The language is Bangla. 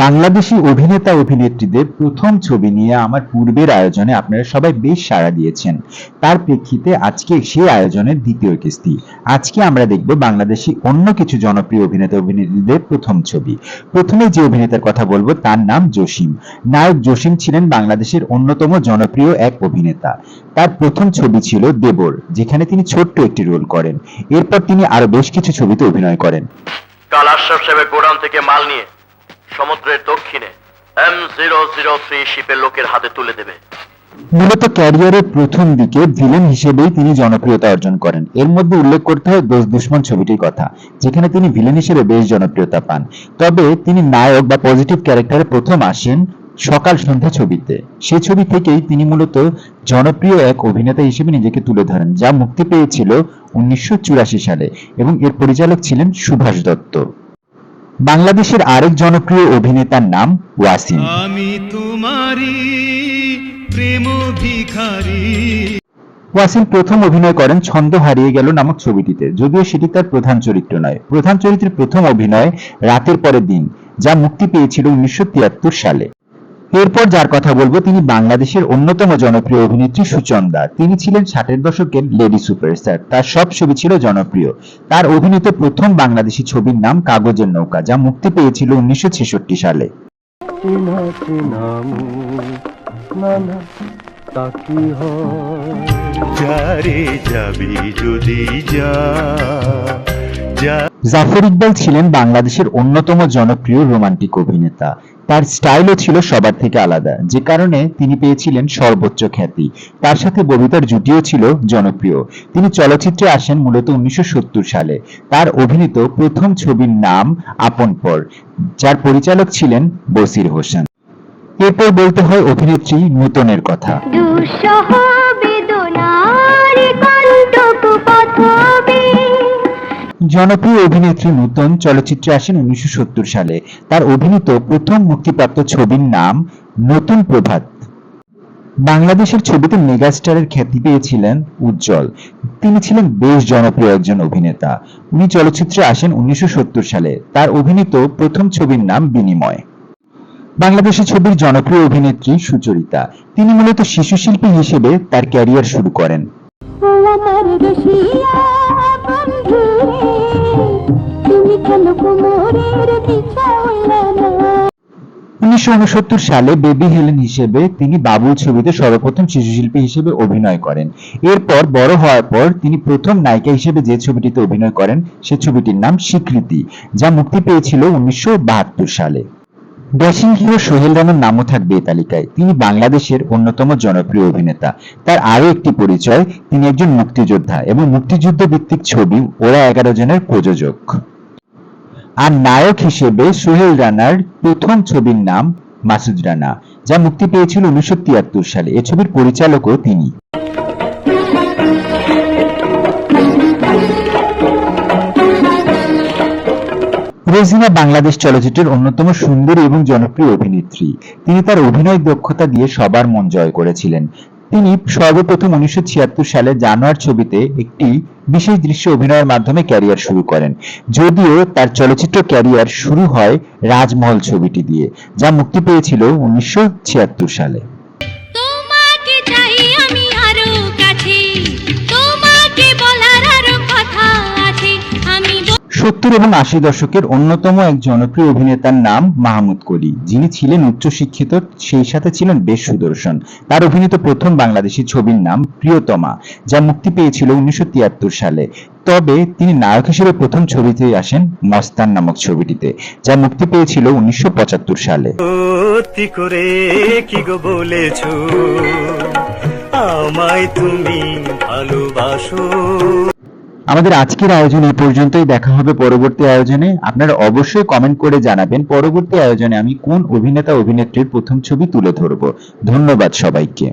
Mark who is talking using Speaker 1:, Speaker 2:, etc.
Speaker 1: বাংলাদেশী অভিনেতা অভিনেত্রীদের প্রথম ছবি নিয়ে আমার পূর্বের আয়োজনে আপনারা সবাই বেশ সাড়া দিয়েছেন। তার প্রেক্ষিতে আজকে সেই আয়োজনের দ্বিতীয় কিস্তি। আজকে আমরা দেখব বাংলাদেশী অন্য কিছু জনপ্রিয় অভিনেতা অভিনেত্রীদের প্রথম ছবি। প্রথমে যে অভিনেতার কথা বলবো তার নাম জসিম। নায়ক জসিম ছিলেন বাংলাদেশের অন্যতম জনপ্রিয় এক অভিনেতা। তার প্রথম ছবি ছিল দেবর, যেখানে তিনি ছোট্ট একটি রোল করেন। এরপর তিনি আরো বেশ কিছু ছবিতে অভিনয় করেন।
Speaker 2: কাল আশরাফ সাহেবের গোডাউন থেকে মাল নিয়ে সমুদ্রের দক্ষিণে M003 শিপের লোকের হাতে তুলে দেবে।
Speaker 1: মূলত ক্যারিয়ারের প্রথম দিকে ভিলেন হিসেবেই তিনি জনপ্রিয়তা অর্জন করেন। এর মধ্যে উল্লেখ করতে হয় দোস্ত দুশমন ছবিটির কথা, যেখানে তিনি ভিলেন হিসেবে বেশ জনপ্রিয়তা পান। তবে তিনি নায়ক বা পজিটিভ ক্যারেক্টারে প্রথম আসেন সকাল সন্ধ্যা ছবিতে। সেই ছবি থেকেই তিনি মূলত জনপ্রিয় এক অভিনেতা হিসেবে নিজেকে তুলে ধরেন, যা মুক্তি পেয়েছিল 1984 সালে এবং এর পরিচালক ছিলেন সুভাষ দত্ত। বাংলাদেশের আরেক জনপ্রিয় অভিনেতার নাম ওয়াসিম।
Speaker 3: আমি তোমারি প্রেম ভিখারি।
Speaker 1: ওয়াসিম প্রথম অভিনয় করেন ছন্দ হারিয়ে গেল নামক ছবিটিতে, যদিও সেটি তার প্রধান চরিত্র নয়। প্রধান চরিত্রের প্রথম অভিনয় রাতের পরের দিন, যা মুক্তি পেয়েছিল 1973 সালে। এরপর যার কথা বলবো তিনি বাংলাদেশের অন্যতম জনপ্রিয় অভিনেত্রী সুচন্দা। তিনি ছিলেন 60-এর দশকের লেডি সুপারস্টার। তার সব ছবি ছিল জনপ্রিয়। তার অভিনীত প্রথম বাংলাদেশী ছবির নাম কাগজের নৌকা, যা মুক্তি পেয়েছিল 1966 সালে। জাফর ইকবাল ছিলেন বাংলাদেশের অন্যতম জনপ্রিয় রোমান্টিক অভিনেতা। তার স্টাইলও ছিল সবার থেকে আলাদা, যে কারণে তিনি পেয়েছিলেন সর্বোচ্চ খ্যাতি। তার সাথে ববিতার জুটিও ছিল জনপ্রিয়। তিনি চলচ্চিত্রে আসেন মূলত 1970 সালে। তার অভিনীত প্রথম ছবির নাম আপন পর, যার পরিচালক ছিলেন বসির হোসেন। এরপর বলতে হয় অভিনেত্রী নূতনের কথা। জনপ্রিয় অভিনেত্রী নূতন চলচ্চিত্রে আসেন 1970 সালে। তার অভিনীত প্রথম মুক্তিপ্রাপ্ত ছবির নাম নতুন প্রভাত। বাংলাদেশের ছবিতে মেগাস্টারের খ্যাতি পেয়েছিলেন উজ্জ্বল। তিনি ছিলেন বেশ জনপ্রিয় একজন অভিনেতা। উনি চলচ্চিত্রে আসেন 1970 সালে। তার অভিনীত প্রথম ছবির নাম বিনিময়। বাংলাদেশি ছবির জনপ্রিয় অভিনেত্রী সুচরিতা। তিনি মূলত শিশু শিল্পী হিসেবে তার ক্যারিয়ার শুরু করেন। 1969 সালে বেবি হেলেন হিসেবে তিনি বাবুল ছবিতে সর্বপ্রথম শিশুশিল্পী হিসেবে অভিনয় করেন। এরপর বড় হওয়ার পর তিনি প্রথম নায়িকা হিসেবে যে ছবিটিতে অভিনয় করেন সে ছবিটির নাম স্বীকৃতি, যা মুক্তি পেয়েছিল 1972 সালে। ড্যাশিং হিরো সোহেল রানার নামও থাকবে এই তালিকায়। তিনি বাংলাদেশের অন্যতম জনপ্রিয় অভিনেতা। তার আরো একটি পরিচয়, তিনি একজন মুক্তিযোদ্ধা এবং মুক্তিযুদ্ধ ভিত্তিক ছবি ওরা 11 জনের প্রযোজক। আর নায়ক হিসেবে সোহেল রানার প্রথম ছবির নাম মাসুদ রানা, যা মুক্তি পেয়েছিল 1973 সালে। এ ছবির পরিচালকও তিনি। রেজিনা বাংলাদেশ চলচ্চিত্রের অন্যতম সুন্দরী এবং জনপ্রিয় অভিনেত্রী। তিনি তার অভিনয় দক্ষতা দিয়ে সবার মন জয় করেছিলেন। তিনি সর্বপ্রথম 1976 সালে জানোয়ার ছবিতে একটি বিশেষ দৃশ্যে অভিনয়ের মাধ্যমে ক্যারিয়ার শুরু করেন, যদিও তার চলচ্চিত্র ক্যারিয়ার শুরু হয় রাজমহল ছবিটি দিয়ে, যা মুক্তি পেয়েছিল 1976 সালে। সত্তর এবং 80 দশকের অন্যতম এক জনপ্রিয় অভিনেতার নাম মাহমুদ কলি, যিনি ছিলেন উচ্চশিক্ষিত, সেই সাথে ছিলেন বেশ সুদর্শন। তার অভিনীত প্রথম বাংলাদেশী ছবির নাম প্রিয়তমা, যা মুক্তি পেয়েছিল 1973 সালে। তবে তিনি নায়ক হিসেবে প্রথম ছবিতে আসেন মস্তান নামক ছবিটিতে, যা মুক্তি পেয়েছিল 1975 সালে। আমায় তুমি ভালোবাসো। আমাদের আজকের আয়োজন এই পর্যন্তই। দেখা হবে পরবর্তী আয়োজনে। আপনারা অবশ্যই কমেন্ট করে জানাবেন পরবর্তী আয়োজনে আমি কোন অভিনেতা অভিনেত্রীর প্রথম ছবি তুলে ধরব। ধন্যবাদ সবাইকে।